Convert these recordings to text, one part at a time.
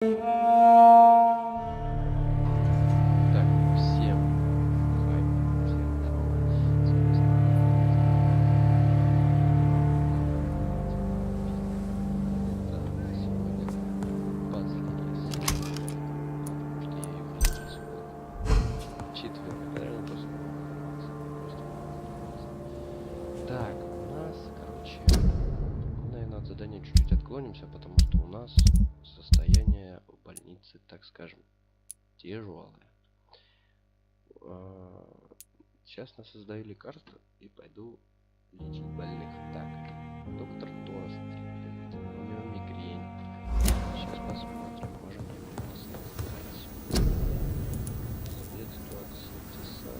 Так, всем хай, всем здорово. Сегодня последний потому что я его записывал. Четвертый, наверное, так, у нас, короче, наверное, от задания чуть-чуть отклонимся, потому что у нас состояние в больнице, так скажем, тяжелое. Сейчас я создаю лекарство и пойду лечить больных. Так, доктор Тост, у него мигрень. Сейчас посмотрим, можем ли мы его создать. Средство от синтеза.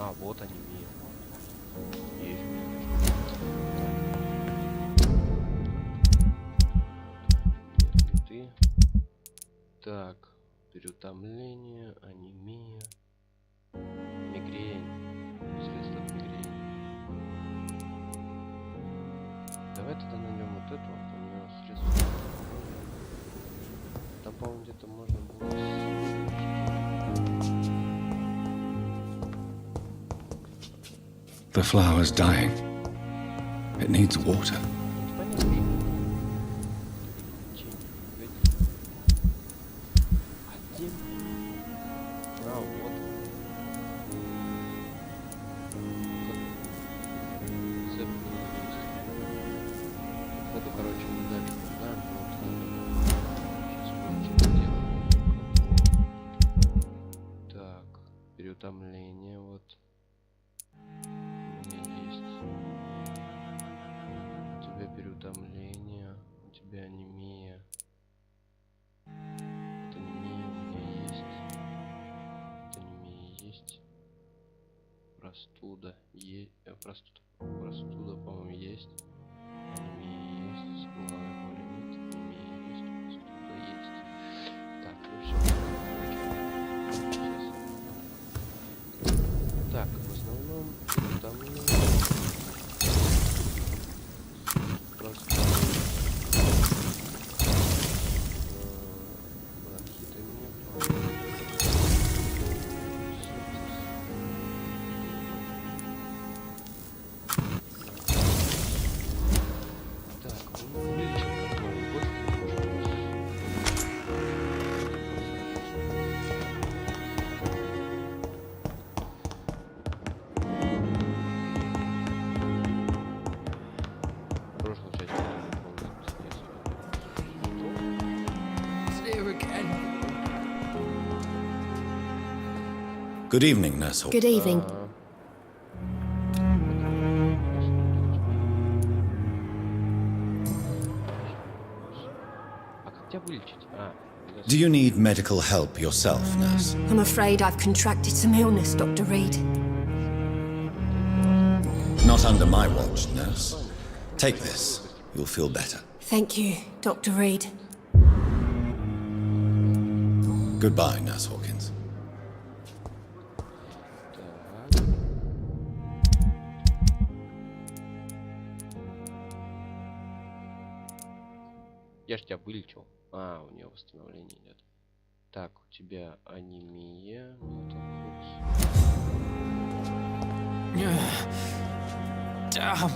А, вот они мне. Есть. Нет, не ты. Так, переутомление, анемия, мигрень, средства от мигрени. Давай тогда найдем вот эту, у нее средства. Там, по-моему, где-то можно было. The flower's dying. It needs water. Так, переутомление, вот. Переутомление, у тебя анемия. Вот анемия у меня есть. Вот анемия есть. Простуда есть. Простуда, по-моему, есть. Анемия есть. Головная боль нет. Анемия есть. Простуда есть. Так, ну все. Так, в основном переутомление. Good evening, Nurse Hawkins. Good evening. Do you need medical help yourself, nurse? I'm afraid I've contracted some illness, Dr. Reed. Not under my watch, nurse. Take this. You'll feel better. Thank you, Dr. Reed. Goodbye, Nurse Hawkins. Я ж тебя вылечил. А, у нее восстановление идет. Так, у тебя анемия. Damn.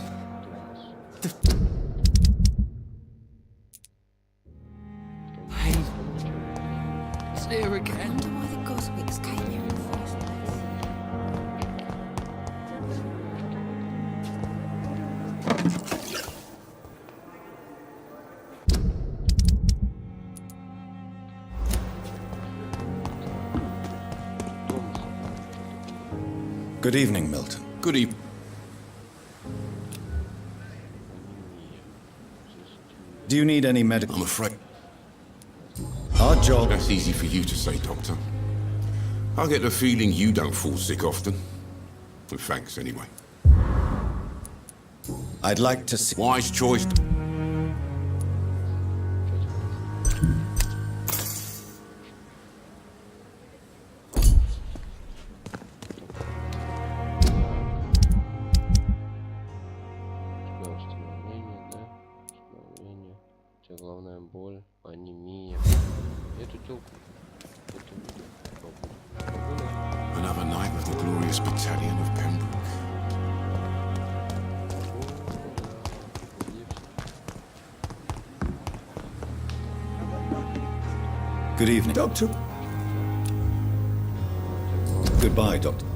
Pain. It's here I again. wonder why the Goswicks came here in the first place. Good evening, Milton. Good evening. Do you need any medical? I'm afraid Our job. that's easy for you to say, Doctor. I get the feeling you don't fall sick often. Well, thanks anyway. I'd like to see. Wise choice. Тебя восстановление, да? Восстановление. У тебя головная боль, анемия. Эту телку. Another night with the glorious battalion of Pembroke. Good evening, Doctor. Goodbye, Doctor.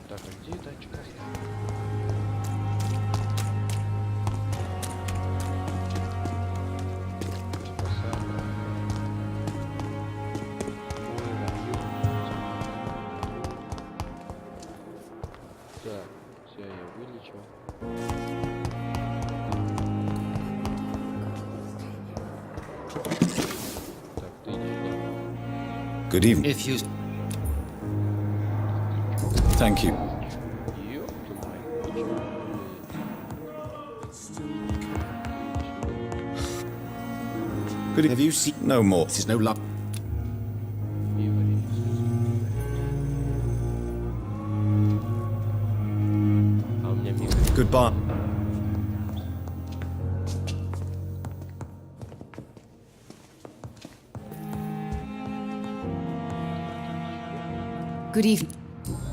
Так, а где эта очка? Так, все, я вылечил. Так, ты идешь, да? Good evening. If you... Thank you. Ёпта мать, ничего. Good. Have you seen no more? This is no luck. Мимо рейса. А у меня мимо. Goodbye. Good evening.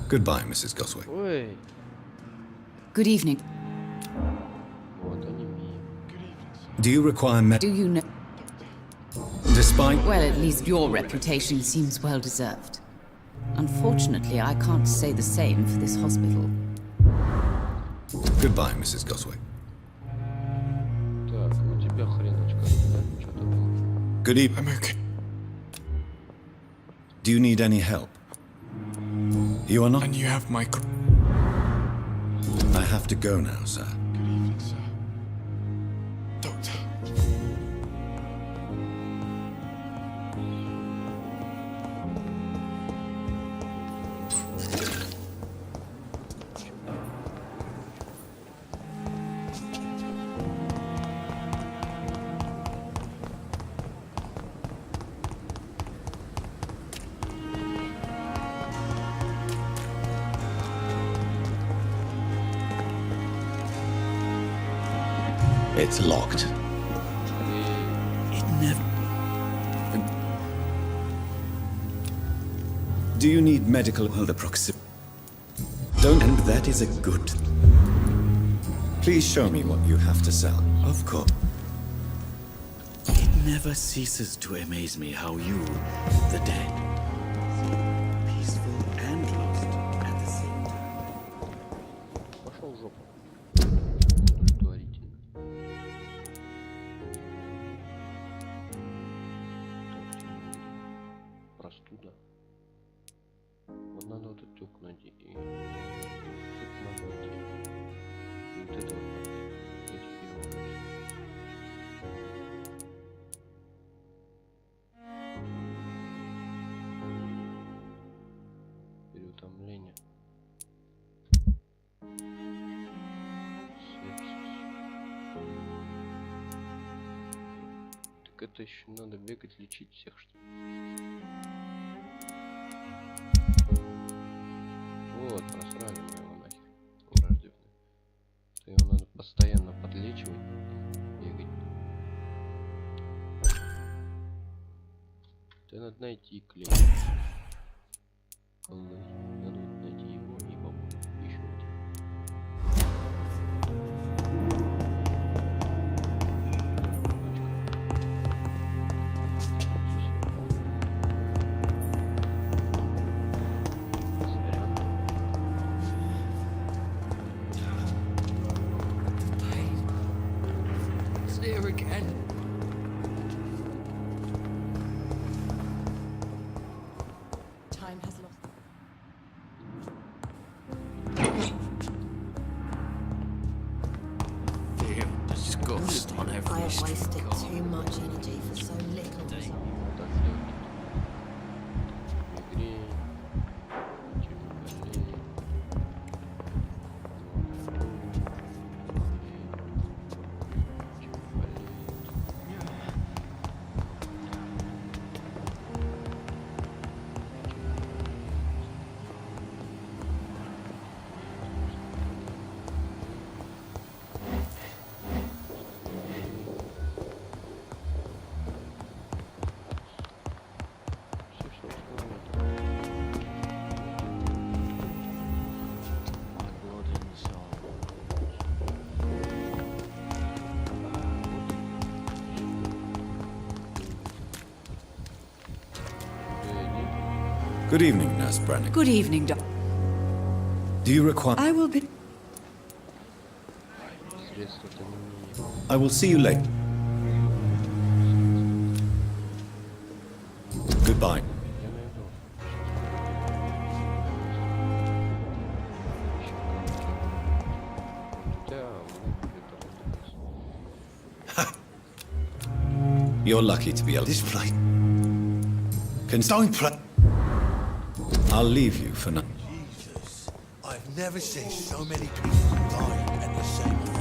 Goodbye, Mrs. Goswick. Ой, Good evening. вот анемия. Do you require Do you know? Despite. Well, at least your reputation seems well deserved. Unfortunately, I can't say the same for this hospital. Goodbye, Mrs. Goswick. Так, у тебя хреночка, да? Что-то там. Good evening. I'm okay. Do you need any help? You are not. And you have my... I have to go now, sir. Good evening, sir. Doctor. It's locked. It never... Do you need medical? Well, the proximity. Don't. And that is a good. Please show me what you have to sell. Of course. It never ceases to amaze me how you, the dead, peaceful and lost at the same time. Пошел в жопу. Удовлетворительно. Так, простуда. Вот надо вот эту тёлку найти. И тут надо найти. И вот это вот надо. Этих его найти. Переутомление. Так это еще надо бегать, лечить всех, что ли? Вот, просрали мы его нахер. Враждебный. То его надо постоянно подлечивать, бегать. Да надо найти клей. Надо вот найти его и бабулю. Еще один. It's there again. wasted too much energy for so little result. Так делать. Мигрень. Чем болезнь. Good evening, Nurse Brannigan. Good evening, Doctor. Do you require... I will be... Средства-то не... I will see you later. Goodbye. Я найду. Да, You're lucky to be able... This place. Don't play. I'll leave you for now. Jesus, I've never seen so many people die at the same time.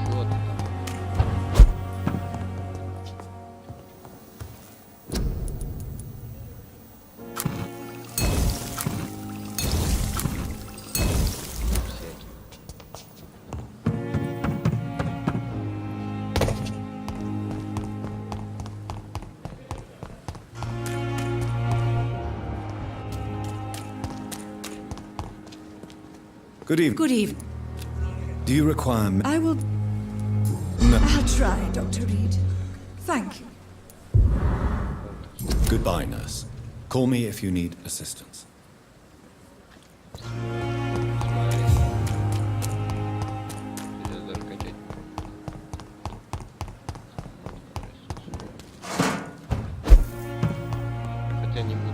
Что ты там? Good evening. Good evening. Do you require... I will... No. I'll try, Dr. Reed. Thank you. Goodbye, nurse. Call me if you need assistance. Сейчас даже качать. Хотя не буду.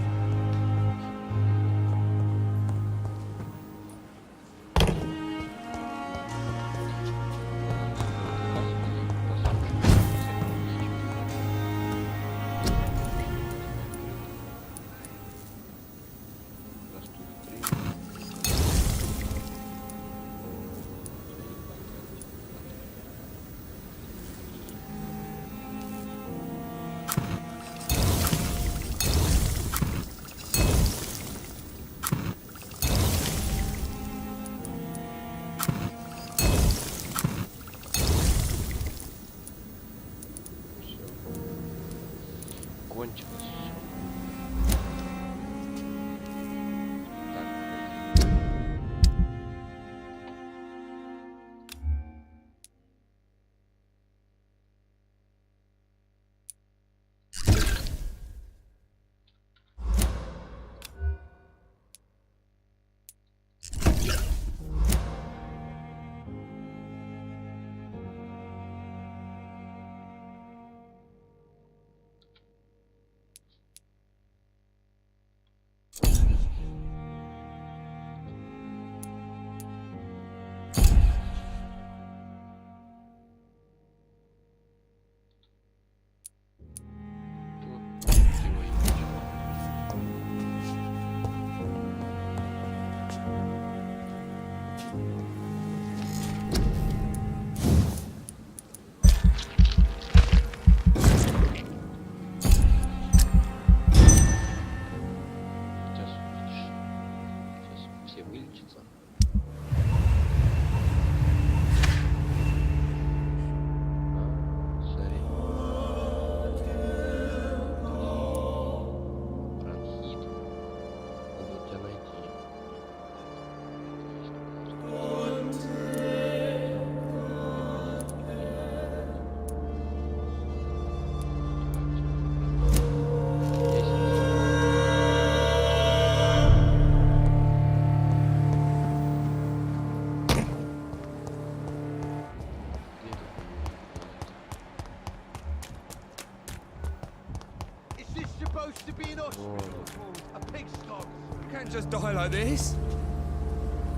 to be in Oswald. A pig's dog. You can't just die like this.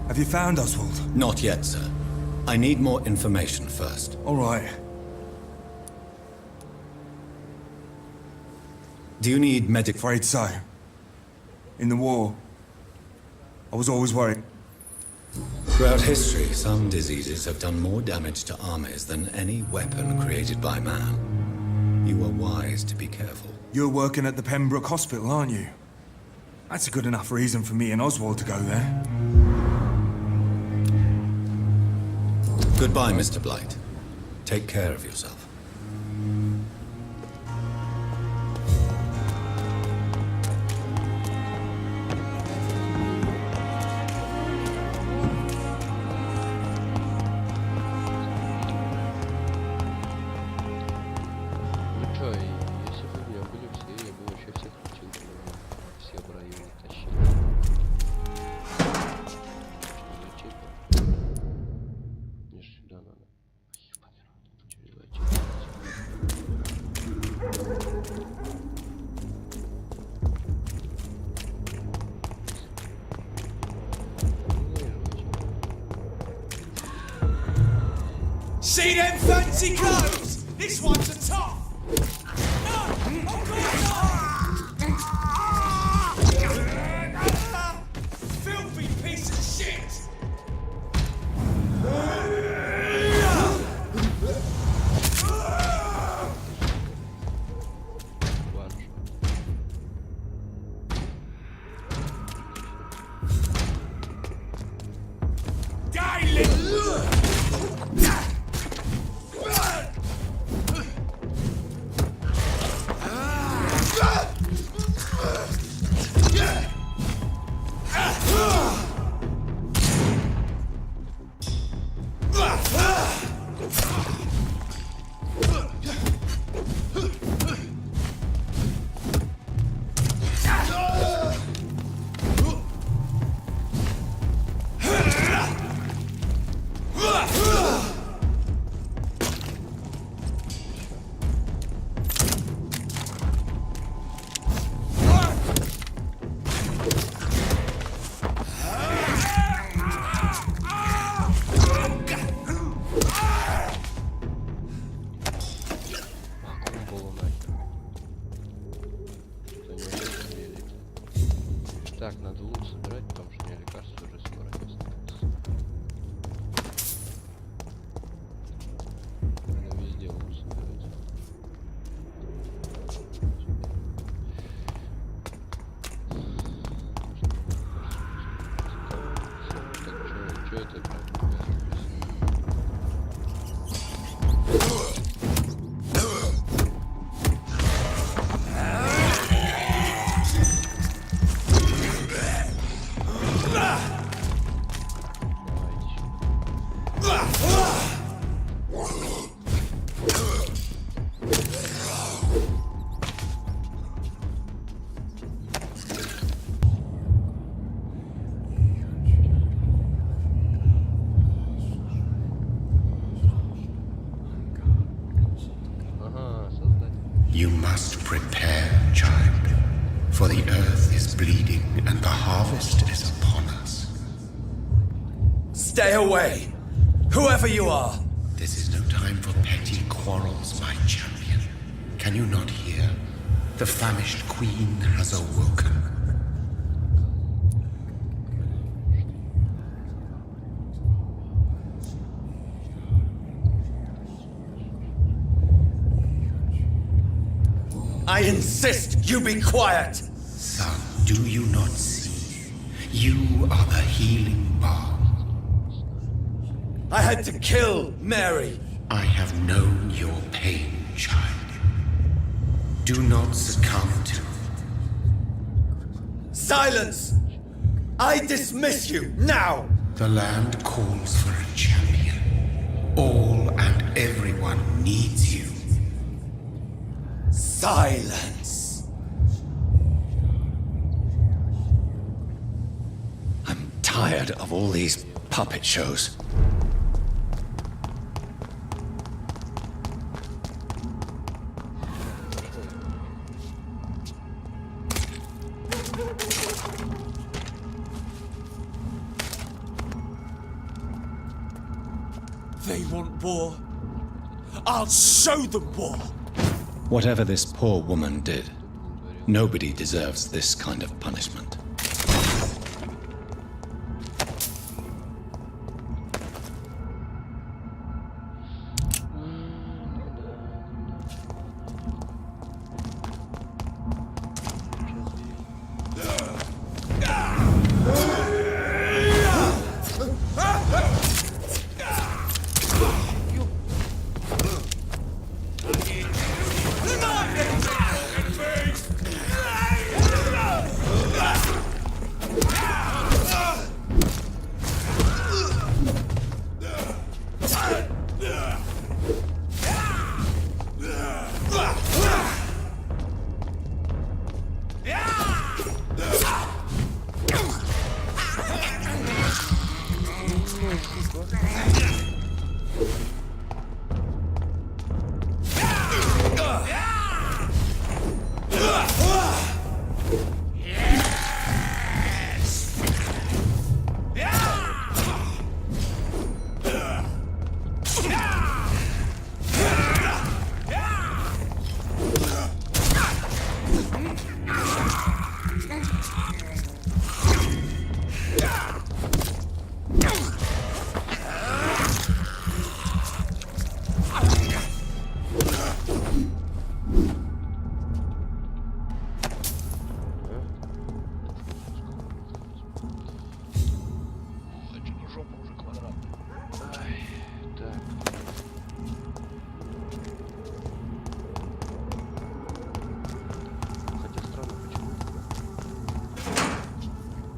Have you found Oswald? Not yet, sir. I need more information first. All right. Do you need medic... Afraid so. In the war, I was always worried. Throughout history, some diseases have done more damage to armies than any weapon created by man. You were wise to be careful. You're working at the Pembroke Hospital, aren't you? That's a good enough reason for me and Oswald to go there. Goodbye, Mr. Blight. Take care of yourself. Ну чё, и если бы у меня были все, я бы вообще всех учил, все в районе тащил. Мне ж сюда надо. See them fancy clothes? This one's a top. Filthy piece of shit. Так, надо лут собирать, потому что у меня лекарства уже скоро не остается. Надо везде лут собирать. Так, чё это прям? You must prepare, child, for the earth is bleeding and the harvest is upon us. Stay away, whoever you are. This is no time for petty quarrels, my champion. Can you not hear? The famished queen has awoken. I insist you be quiet. Son, do you not see? You are the healing balm. I had to kill Mary. I have known your pain, child. Do not succumb to... Silence! I dismiss you, now! The land calls for a champion. All and everyone needs you. Silence! I'm tired of all these puppet shows. They want war. I'll show them war. Whatever this poor woman did, nobody deserves this kind of punishment.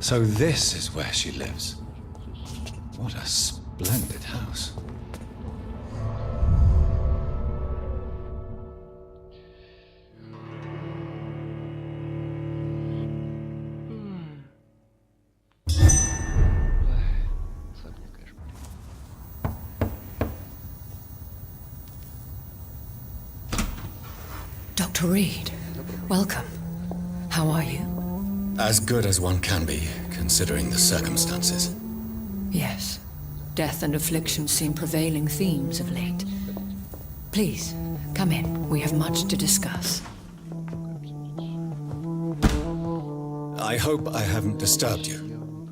So this is where she lives. What a splendid house. Dr. Reed, welcome. How are you? As good as one can be, considering the circumstances. Yes. Death and affliction seem prevailing themes of late. Please, come in. We have much to discuss. I hope I haven't disturbed you.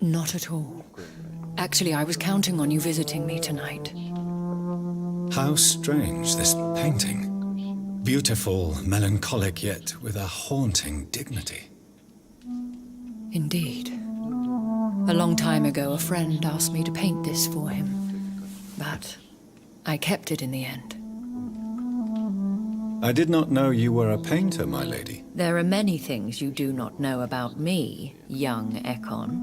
Not at all. Actually, I was counting on you visiting me tonight. How strange, this painting. Beautiful, melancholic, yet with a haunting dignity. Indeed. A long time ago, a friend asked me to paint this for him. But I kept it in the end. I did not know you were a painter, my lady. There are many things you do not know about me, young Ekon.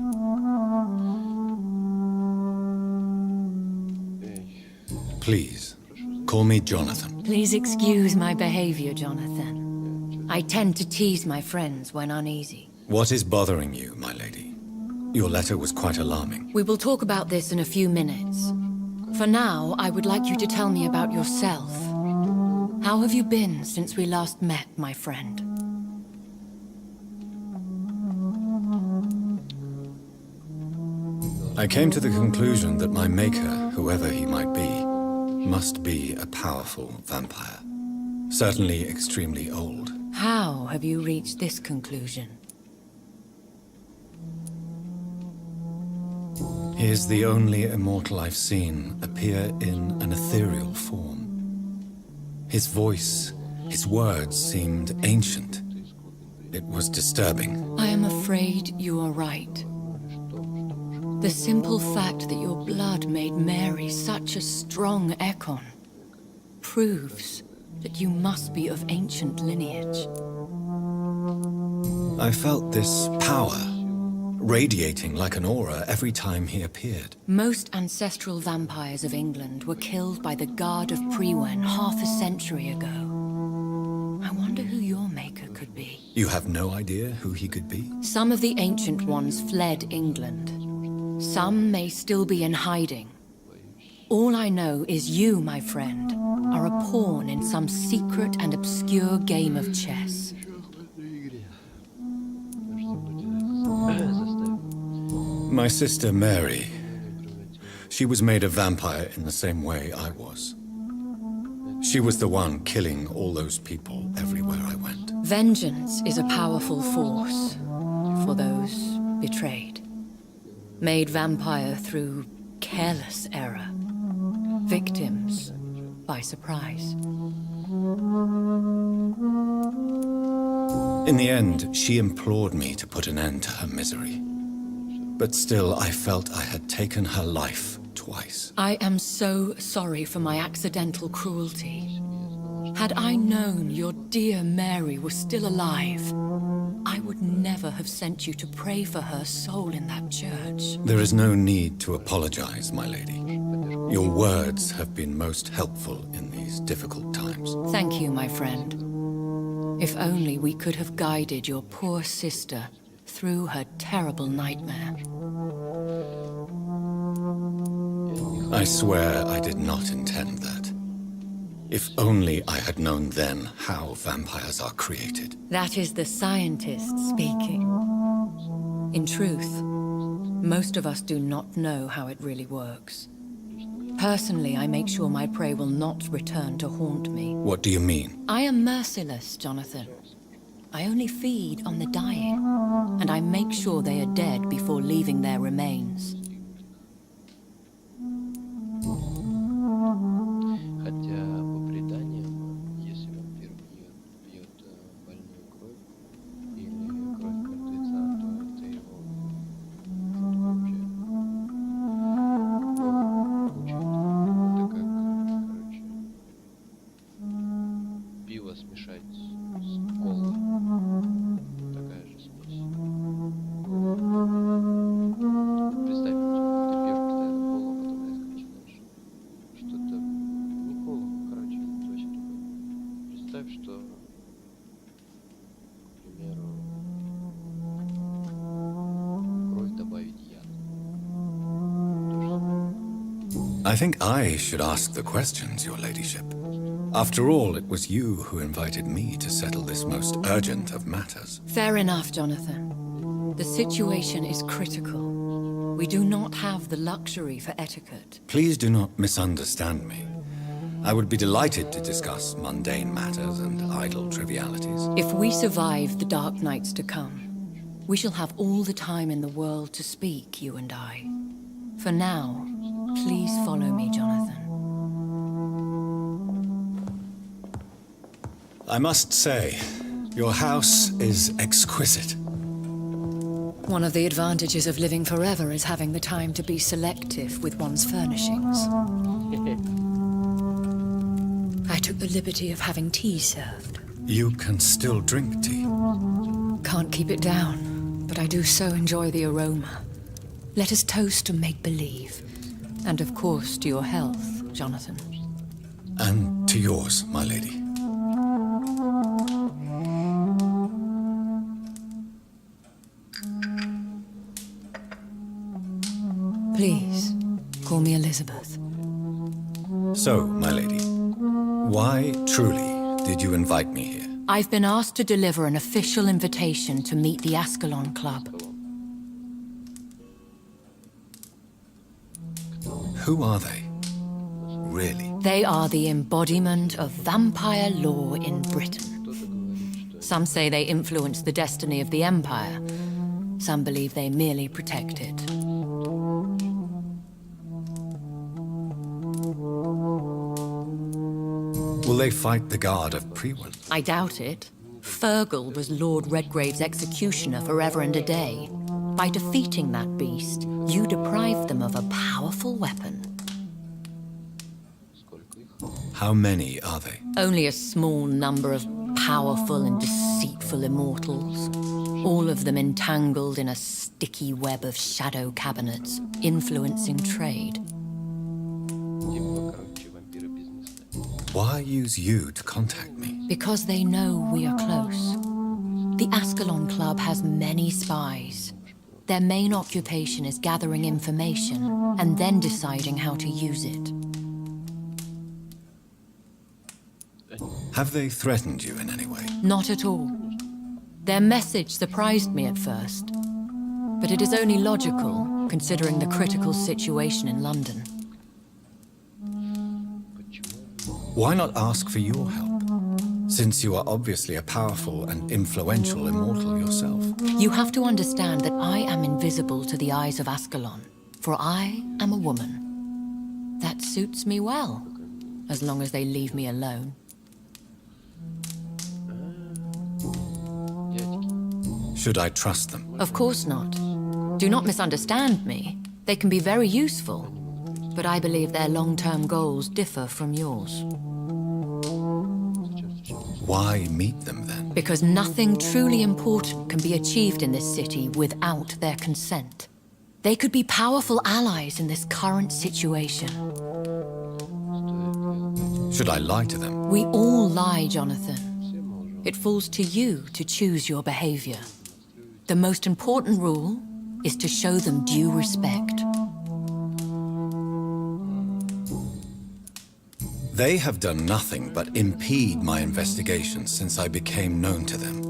Please, call me Jonathan. Please excuse my behavior, Jonathan. I tend to tease my friends when uneasy. What is bothering you, my lady? Your letter was quite alarming. We will talk about this in a few minutes. For now, I would like you to tell me about yourself. How have you been since we last met, my friend? I came to the conclusion that my maker, whoever he might be, must be a powerful vampire. Certainly extremely old. How have you reached this conclusion? He is the only immortal I've seen appear in an ethereal form. His voice, his words seemed ancient. It was disturbing. I am afraid you are right. The simple fact that your blood made Mary such a strong Ekon proves that you must be of ancient lineage. I felt this power radiating like an aura every time he appeared. Most ancestral vampires of England were killed by the Guard of Priwen half a century ago. I wonder who your maker could be. You have no idea who he could be? Some of the ancient ones fled England. Some may still be in hiding. All I know is you, my friend, are a pawn in some secret and obscure game of chess. My sister Mary. She was made a vampire in the same way I was. She was the one killing all those people everywhere I went. Vengeance is a powerful force for those betrayed. Made vampire through careless error. Victims by surprise. In the end, she implored me to put an end to her misery. But still, I felt I had taken her life twice. I am so sorry for my accidental cruelty. Had I known your dear Mary was still alive, I would never have sent you to pray for her soul in that church. There is no need to apologize, my lady. Your words have been most helpful in these difficult times. Thank you, my friend. If only we could have guided your poor sister through her terrible nightmare. I swear I did not intend that. If only I had known then how vampires are created. That is the scientist speaking. In truth, most of us do not know how it really works. Personally, I make sure my prey will not return to haunt me. What do you mean? I am merciless, Jonathan. I only feed on the dying, and I make sure they are dead before leaving their remains. Хотя, по преданиям, если вампир пьет больную кровь или кровь мертвеца, то это его вообще мучает. Это как, короче, пиво смешать с колой. Такая же смесь. Представь, ты пьешь постоянно колу, а потом резко начинаешь что-то не колу, короче, это вообще такое. Представь, что, к примеру, кровь добавить яд. То же самое. I think I should ask the questions, your ladyship. After all, it was you who invited me to settle this most urgent of matters. Fair enough, Jonathan. The situation is critical. We do not have the luxury for etiquette. Please do not misunderstand me. I would be delighted to discuss mundane matters and idle trivialities. If we survive the dark nights to come, we shall have all the time in the world to speak, you and I. For now, please follow me, Jonathan. I must say, your house is exquisite. One of the advantages of living forever is having the time to be selective with one's furnishings. I took the liberty of having tea served. You can still drink tea. Can't keep it down, but I do so enjoy the aroma. Let us toast to make-believe. And of course to your health, Jonathan. And to yours, my lady. Please, call me Elizabeth. So, my lady, why truly did you invite me here? I've been asked to deliver an official invitation to meet the Ascalon Club. Who are they? Really? They are the embodiment of vampire law in Britain. Some say they influence the destiny of the Empire. Some believe they merely protect it. Will they fight the guard of Prewan? I doubt it. Fergal was Lord Redgrave's executioner forever and a day. By defeating that beast, you deprived them of a powerful weapon. How many are they? Only a small number of powerful and deceitful immortals. All of them entangled in a sticky web of shadow cabinets, influencing trade. Why use you to contact me? Because they know we are close. The Ascalon Club has many spies. Their main occupation is gathering information and then deciding how to use it. Have they threatened you in any way? Not at all. Their message surprised me at first. But it is only logical. considering the critical situation in London. Why not ask for your help? Since you are obviously a powerful and influential immortal yourself. You have to understand that I am invisible to the eyes of Ascalon, for I am a woman. That suits me well, as long as they leave me alone. Should I trust them? Of course not. Do not misunderstand me. They can be very useful, but I believe their long-term goals differ from yours. Why meet them then? Because nothing truly important can be achieved in this city without their consent. They could be powerful allies in this current situation. Should I lie to them? We all lie, Jonathan. It falls to you to choose your behavior. The most important rule is to show them due respect. They have done nothing but impede my investigations since I became known to them.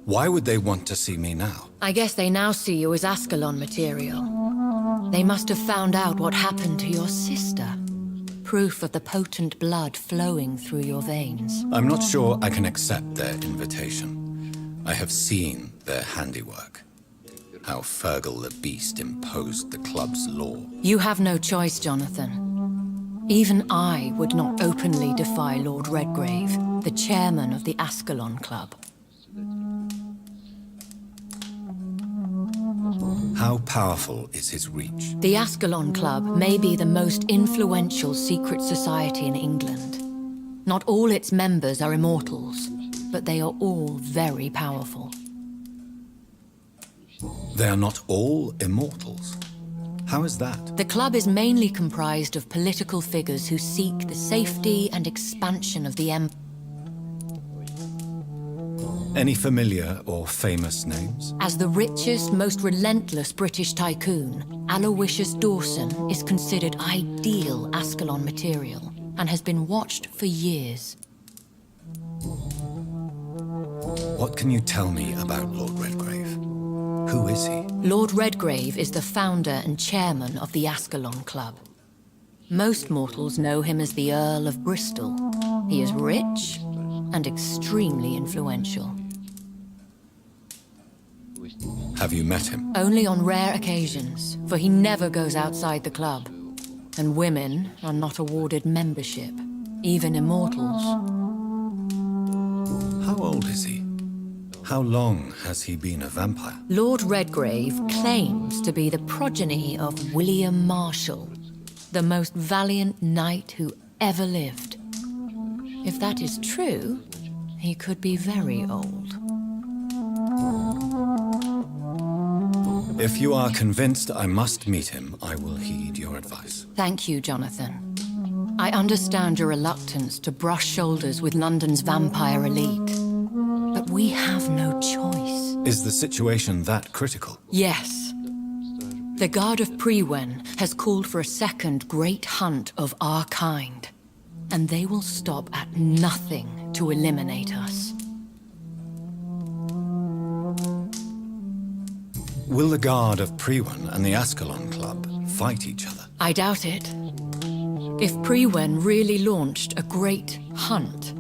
Why would they want to see me now? I guess they now see you as Ascalon material. They must have found out what happened to your sister. Proof of the potent blood flowing through your veins. I'm not sure I can accept their invitation. I have seen their handiwork. How Fergal the Beast imposed the club's law. You have no choice, Jonathan. Even I would not openly defy Lord Redgrave, the chairman of the Ascalon Club. How powerful is his reach? The Ascalon Club may be the most influential secret society in England. Not all its members are immortals, but they are all very powerful. They are not all immortals. How is that? The club is mainly comprised of political figures who seek the safety and expansion of the empire. Any familiar or famous names? As the richest, most relentless British tycoon, Aloysius Dawson is considered ideal Ascalon material and has been watched for years. What can you tell me about Lord Redgrave? Who is he? Lord Redgrave is the founder and chairman of the Ascalon Club. Most mortals know him as the Earl of Bristol. He is rich and extremely influential. Have you met him? Only on rare occasions, for he never goes outside the club. And women are not awarded membership, even immortals. How old is he? How long has he been a vampire? Lord Redgrave claims to be the progeny of William Marshall, the most valiant knight who ever lived. If that is true, he could be very old. If you are convinced I must meet him, I will heed your advice. Thank you, Jonathan. I understand your reluctance to brush shoulders with London's vampire elite. But we have no choice. Is the situation that critical? Yes. The Guard of Prewen has called for a second great hunt of our kind. And they will stop at nothing to eliminate us. Will the Guard of Prewen and the Ascalon Club fight each other? I doubt it. If Prewen really launched a great hunt,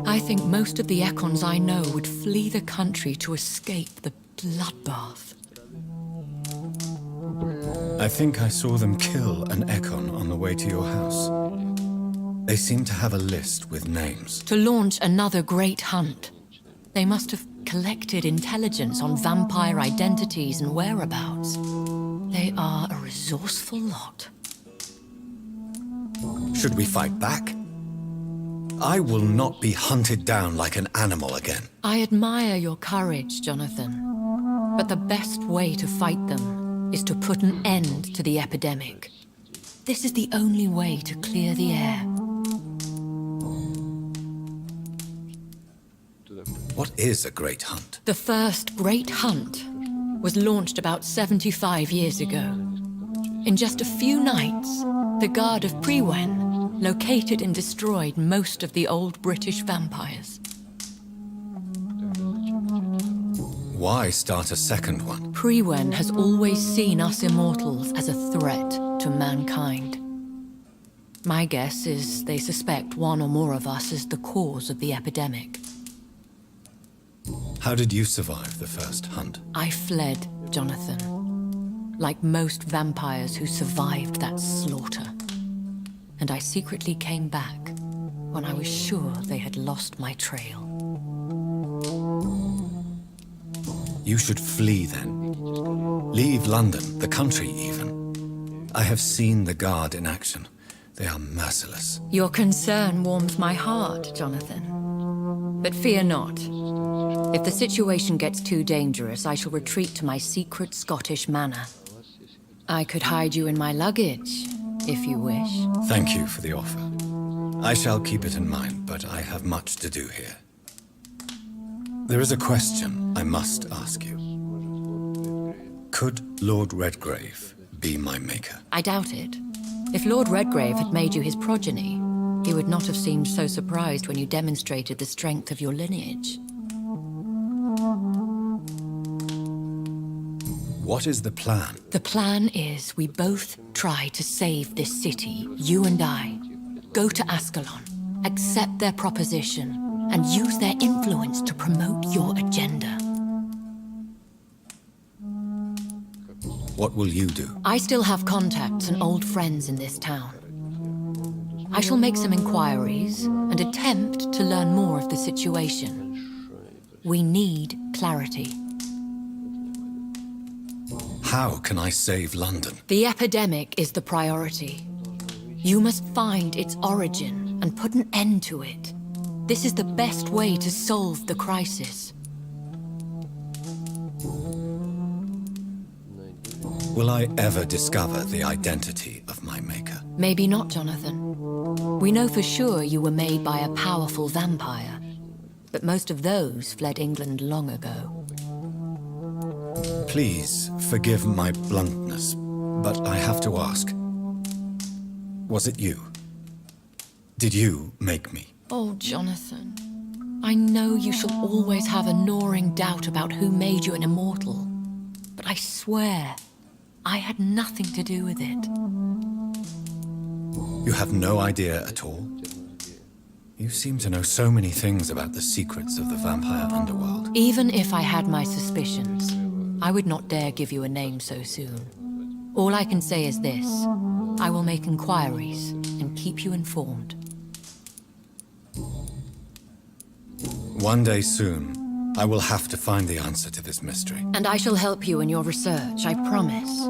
I think most of the Ekons I know would flee the country to escape the bloodbath. I think I saw them kill an Ekon on the way to your house. They seem to have a list with names. To launch another great hunt, they must have collected intelligence on vampire identities and whereabouts. They are a resourceful lot. Should we fight back? I will not be hunted down like an animal again. I admire your courage, Jonathan. But the best way to fight them is to put an end to the epidemic. This is the only way to clear the air. What is a great hunt? The first great hunt was launched about 75 years ago. In just a few nights, the Guard of Prewen located and destroyed most of the old British vampires. Why start a second one? Priwen has always seen us immortals as a threat to mankind. My guess is they suspect one or more of us is the cause of the epidemic. How did you survive the first hunt? I fled, Jonathan. Like most vampires who survived that slaughter. And I secretly came back when I was sure they had lost my trail. You should flee then. Leave London, the country even. I have seen the Guard in action. They are merciless. Your concern warms my heart, Jonathan. But fear not. If the situation gets too dangerous, I shall retreat to my secret Scottish manor. I could hide you in my luggage, if you wish. Thank you for the offer. I shall keep it in mind, but I have much to do here. There is a question I must ask you. Could Lord Redgrave be my maker? I doubt it. If Lord Redgrave had made you his progeny, he would not have seemed so surprised when you demonstrated the strength of your lineage. What is the plan? The plan is we both try to save this city, you and I. Go to Ascalon, accept their proposition, and use their influence to promote your agenda. What will you do? I still have contacts and old friends in this town. I shall make some inquiries and attempt to learn more of the situation. We need clarity. How can I save London? The epidemic is the priority. You must find its origin and put an end to it. This is the best way to solve the crisis. Will I ever discover the identity of my maker? Maybe not, Jonathan. We know for sure you were made by a powerful vampire, but most of those fled England long ago. Please forgive my bluntness, but I have to ask. Was it you? Did you make me? Oh, Jonathan. I know you shall always have a gnawing doubt about who made you an immortal, but I swear, I had nothing to do with it. You have no idea at all? You seem to know so many things about the secrets of the vampire underworld. Even if I had my suspicions, I would not dare give you a name so soon. All I can say is this. I will make inquiries and keep you informed. One day soon, I will have to find the answer to this mystery. And I shall help you in your research, I promise.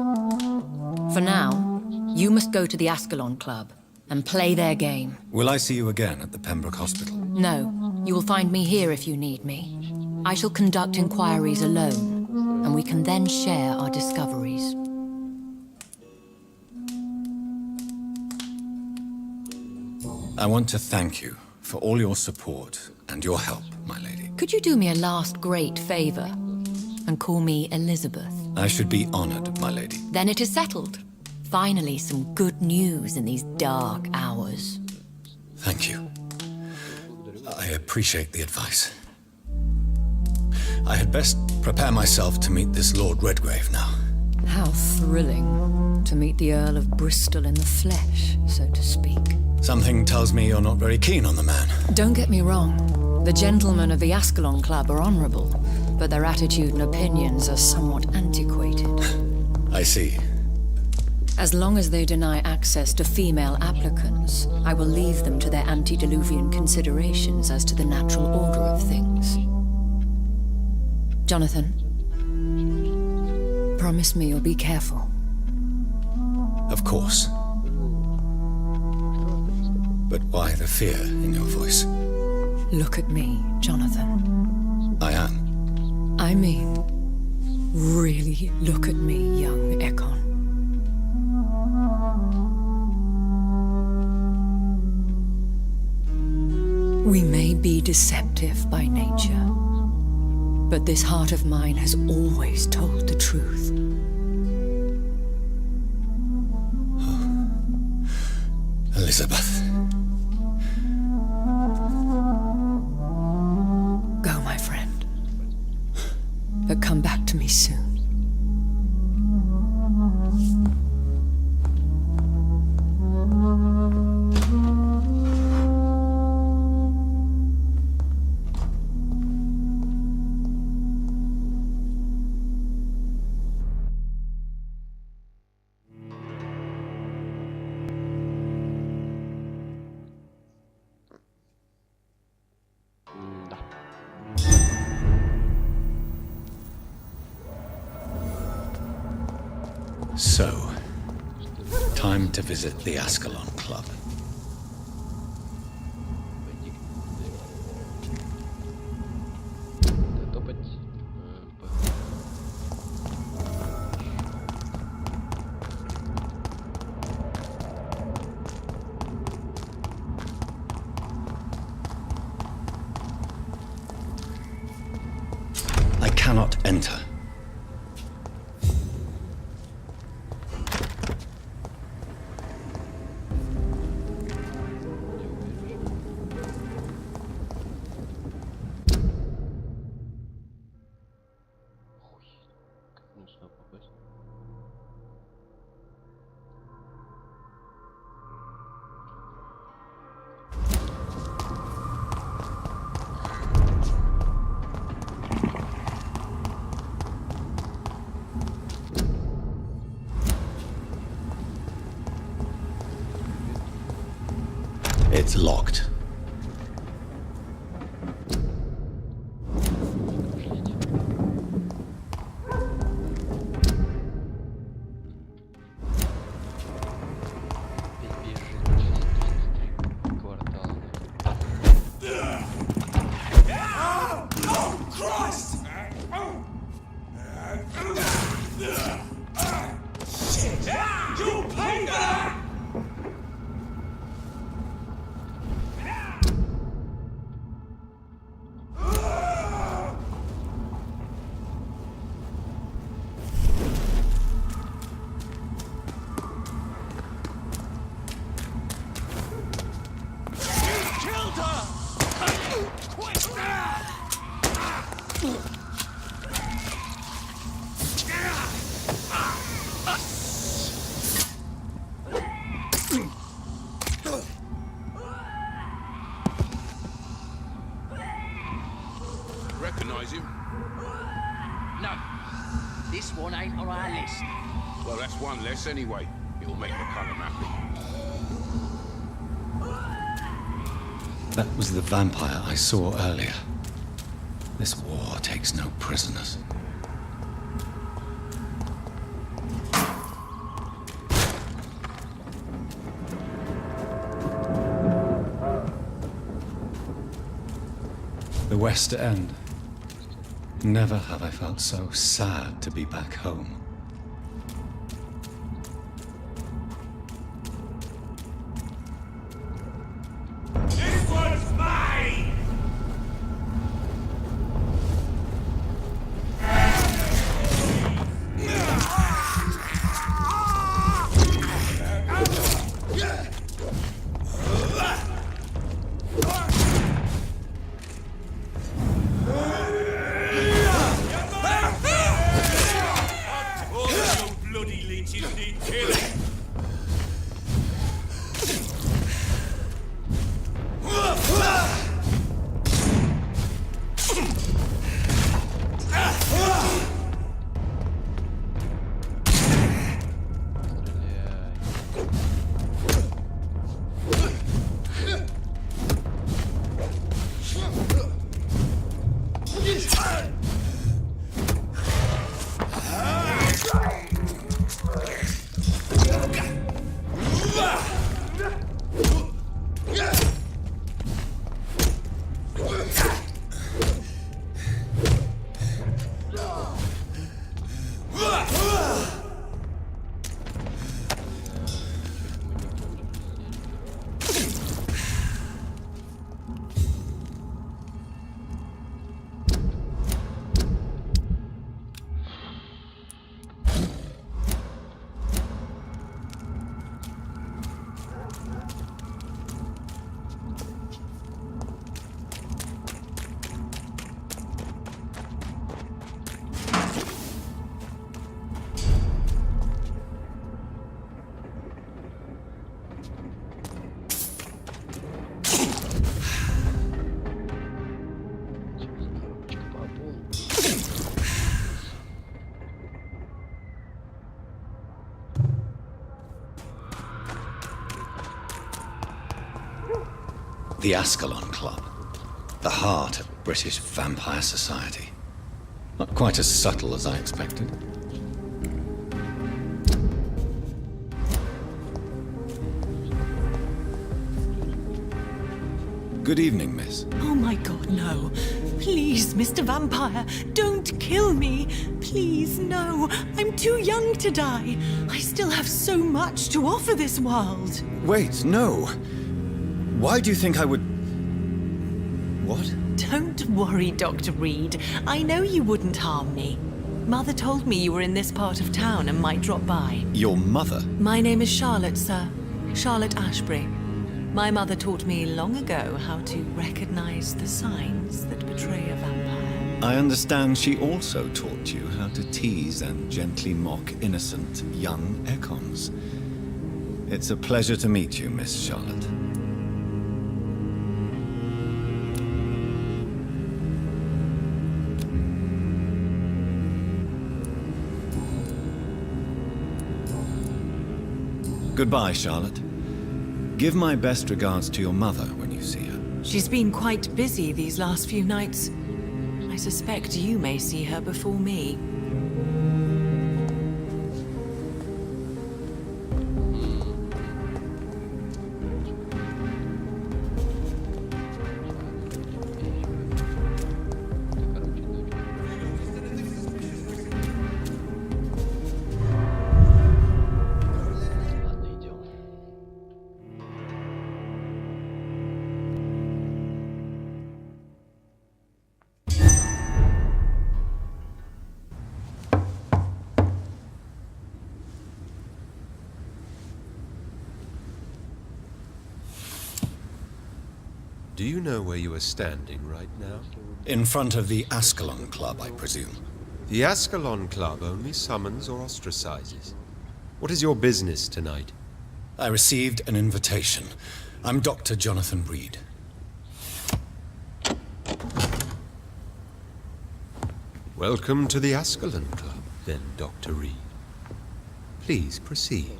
For now, you must go to the Ascalon Club and play their game. Will I see you again at the Pembroke Hospital? No, you will find me here if you need me. I shall conduct inquiries alone, and we can then share our discoveries. I want to thank you for all your support and your help, my lady. Could you do me a last great favor and call me Elizabeth? I should be honored, my lady. Then it is settled. Finally, some good news in these dark hours. Thank you. I appreciate the advice. I had best prepare myself to meet this Lord Redgrave now. How thrilling to meet the Earl of Bristol in the flesh, so to speak. Something tells me you're not very keen on the man. Don't get me wrong. The gentlemen of the Ascalon Club are honorable, but their attitude and opinions are somewhat antiquated. I see. As long as they deny access to female applicants, I will leave them to their antediluvian considerations as to the natural order of things. Jonathan, promise me you'll be careful. Of course. But why the fear in your voice? Look at me, Jonathan. I am. I mean, really look at me, young Ekon. We may be deceptive by nature, but this heart of mine has always told the truth. Elizabeth. Go, my friend. but come back to me soon. Да. So, time to visit the Ascalon Club. Топать. I cannot enter. Как мне сюда попасть? It's locked. Recognize him? No. This one ain't on our list. Well, that's one less anyway. It'll make the colour happy. That was the vampire I saw earlier. This war takes no prisoners. The West End. Never have I felt so sad to be back home. This one's mine! The Ascalon Club. The heart of British vampire society. Not quite as subtle as I expected. Good evening, miss. Oh my god, no. Please, Mr. Vampire, don't kill me. Please, no. I'm too young to die. I still have so much to offer this world. Wait, no. Why do you think I would... What? Don't worry, Dr. Reed. I know you wouldn't harm me. Mother told me you were in this part of town and might drop by. Your mother? My name is Charlotte, sir. Charlotte Ashbury. My mother taught me long ago how to recognize the signs that betray a vampire. I understand she also taught you how to tease and gently mock innocent young Ekons. It's a pleasure to meet you, Miss Charlotte. Goodbye, Charlotte. Give my best regards to your mother when you see her. She's been quite busy these last few nights. I suspect you may see her before me. Do you know where you are standing right now? In front of the Ascalon Club, I presume. The Ascalon Club only summons or ostracizes. What is your business tonight? I received an invitation. I'm Dr. Jonathan Reed. Welcome to the Ascalon Club, then, Dr. Reed. Please proceed.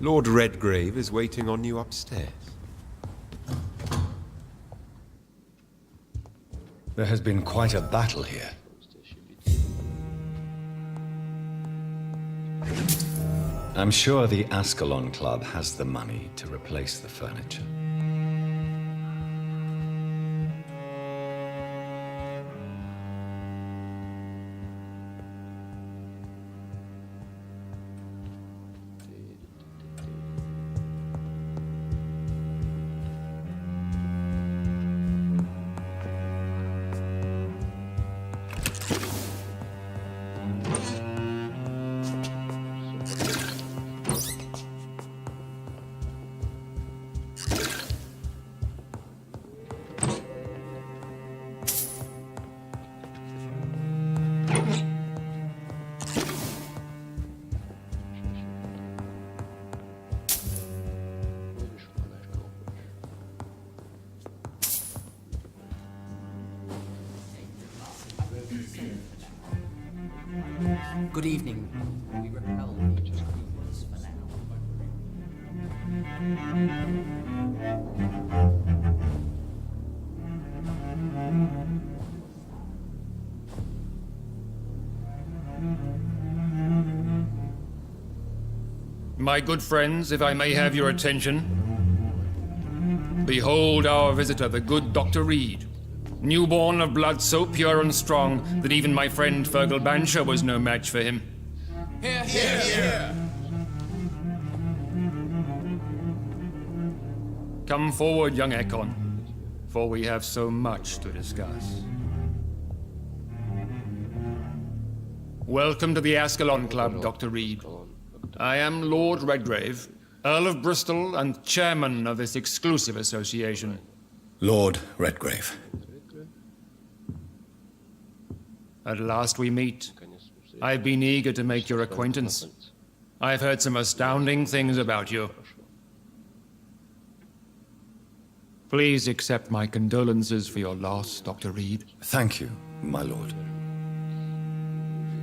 Lord Redgrave is waiting on you upstairs. There has been quite a battle here. I'm sure the Ascalon Club has the money to replace the furniture. Good evening. We repel just rumors for now. My good friends, if I may have your attention. Behold our visitor, the good Dr. Reed. Newborn of blood so pure and strong that even my friend Fergal Bancher was no match for him. Here, here, here! Come forward, young Ekon, for we have so much to discuss. Welcome to the Ascalon Club, Dr. Reed. I am Lord Redgrave, Earl of Bristol and chairman of this exclusive association. Lord Redgrave. At last we meet. I've been eager to make your acquaintance. I've heard some astounding things about you. Please accept my condolences for your loss, Dr. Reed. Thank you, my lord.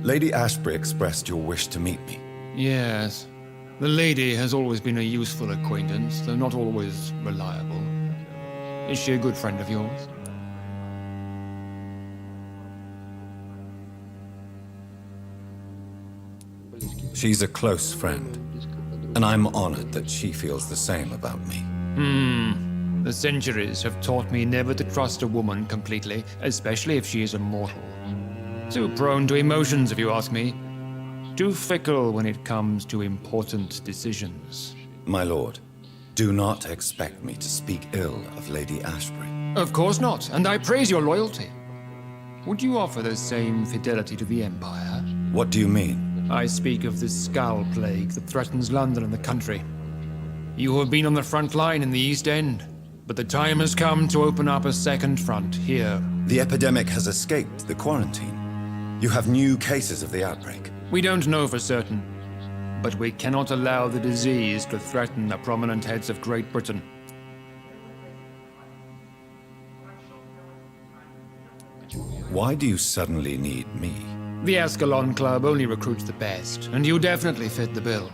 Lady Ashbury expressed your wish to meet me. Yes. The lady has always been a useful acquaintance, though not always reliable. Is she a good friend of yours? She's a close friend, and I'm honored that she feels the same about me. The centuries have taught me never to trust a woman completely, especially if she is a mortal. Too prone to emotions, if you ask me. Too fickle when it comes to important decisions. My lord, do not expect me to speak ill of Lady Ashbury. Of course not, and I praise your loyalty. Would you offer the same fidelity to the Empire? What do you mean? I speak of the Skull Plague that threatens London and the country. You have been on the front line in the East End, but the time has come to open up a second front here. The epidemic has escaped the quarantine. You have new cases of the outbreak. We don't know for certain, but we cannot allow the disease to threaten the prominent heads of Great Britain. Why do you suddenly need me? The Ascalon Club only recruits the best, and you definitely fit the bill.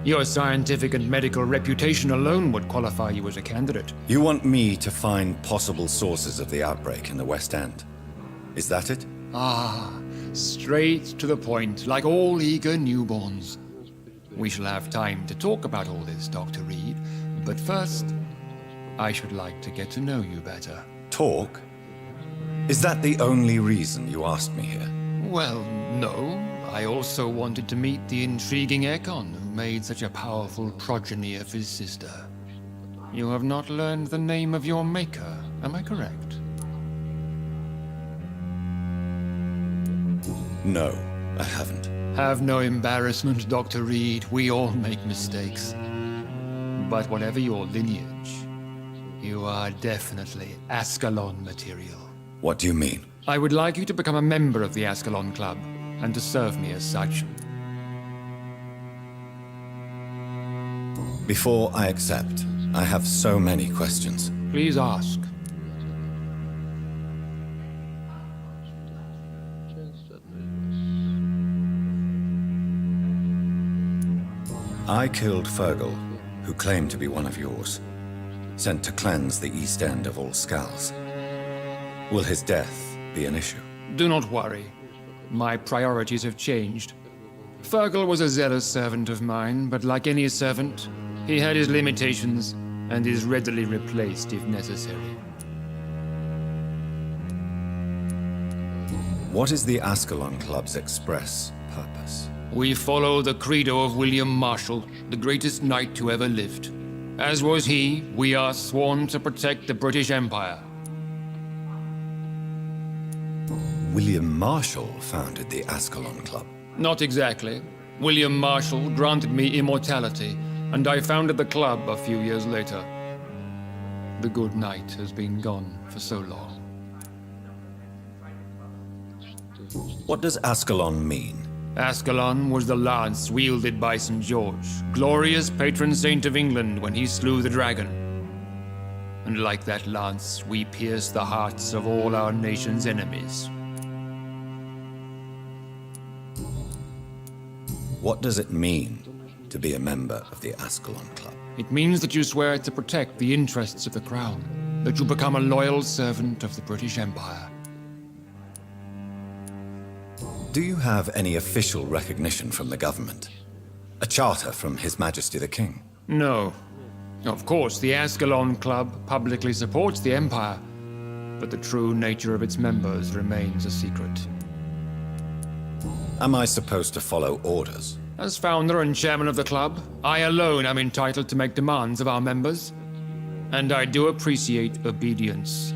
Your scientific and medical reputation alone would qualify you as a candidate. You want me to find possible sources of the outbreak in the West End. Is that it? Ah, straight to the point, like all eager newborns. We shall have time to talk about all this, Dr. Reed, but first, I should like to get to know you better. Talk? Is that the only reason you asked me here? Well, no. I also wanted to meet the intriguing Ekon, who made such a powerful progeny of his sister. You have not learned the name of your maker, am I correct? No, I haven't. Have no embarrassment, Dr. Reed. We all make mistakes. But whatever your lineage, you are definitely Ascalon material. What do you mean? I would like you to become a member of the Ascalon Club, and to serve me as such. Before I accept, I have so many questions. Please ask. I killed Fergal, who claimed to be one of yours, sent to cleanse the East End of all skulls. Will his death be an issue? Do not worry. My priorities have changed. Fergal was a zealous servant of mine, but like any servant, he had his limitations and is readily replaced if necessary. What is the Ascalon Club's express purpose? We follow the credo of William Marshall, the greatest knight who ever lived. As was he, we are sworn to protect the British Empire. William Marshall founded the Ascalon Club. Not exactly. William Marshall granted me immortality, and I founded the club a few years later. The good knight has been gone for so long. What does Ascalon mean? Ascalon was the lance wielded by St. George, glorious patron saint of England when he slew the dragon. And like that lance, we pierce the hearts of all our nation's enemies. What does it mean to be a member of the Ascalon Club? It means that you swear to protect the interests of the crown, that you become a loyal servant of the British Empire. Do you have any official recognition from the government? A charter from His Majesty the King? No. Of course, the Ascalon Club publicly supports the Empire, but the true nature of its members remains a secret. Am I supposed to follow orders? As founder and chairman of the club, I alone am entitled to make demands of our members, and I do appreciate obedience.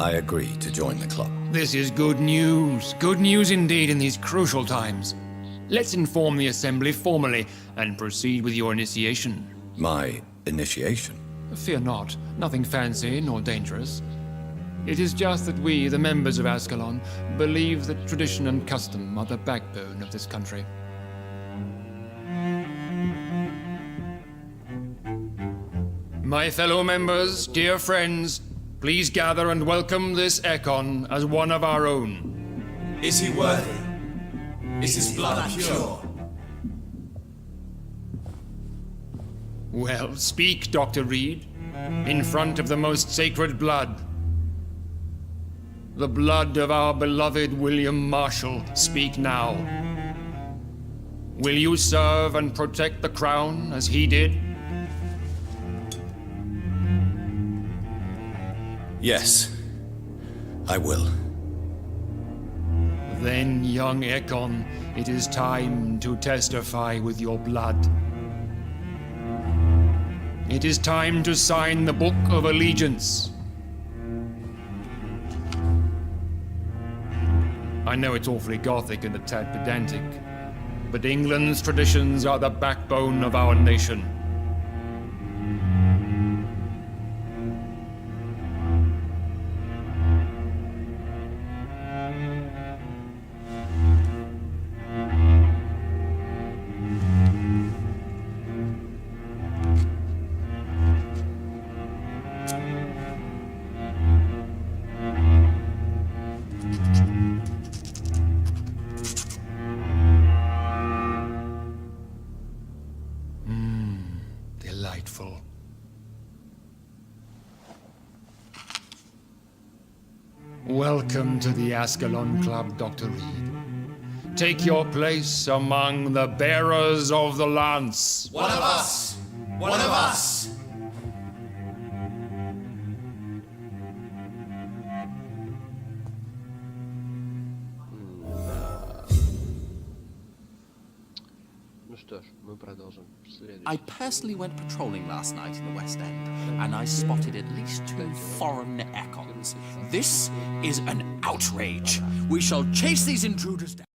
I agree to join the club. This is good news. Good news indeed in these crucial times. Let's inform the Assembly formally and proceed with your initiation. My initiation? Fear not. Nothing fancy nor dangerous. It is just that we, the members of Ascalon, believe that tradition and custom are the backbone of this country. My fellow members, dear friends, please gather and welcome this Ekon as one of our own. Is he worthy? Is his blood pure? Well, speak, Dr. Reed, in front of the most sacred blood. The blood of our beloved William Marshall. Speak now. Will you serve and protect the crown as he did? Yes, I will. Then, young Ekon, it is time to testify with your blood. It is time to sign the Book of Allegiance. I know it's awfully gothic and a tad pedantic, but England's traditions are the backbone of our nation. Delightful. Welcome to the Ascalon Club, Dr. Reed. Take your place among the bearers of the lance. One of us! One of us! Ну что ж, мы продолжим в следующем. I personally went patrolling last night in the West End, and I spotted at least 2 foreign Ekons. This is an outrage. We shall chase these intruders down.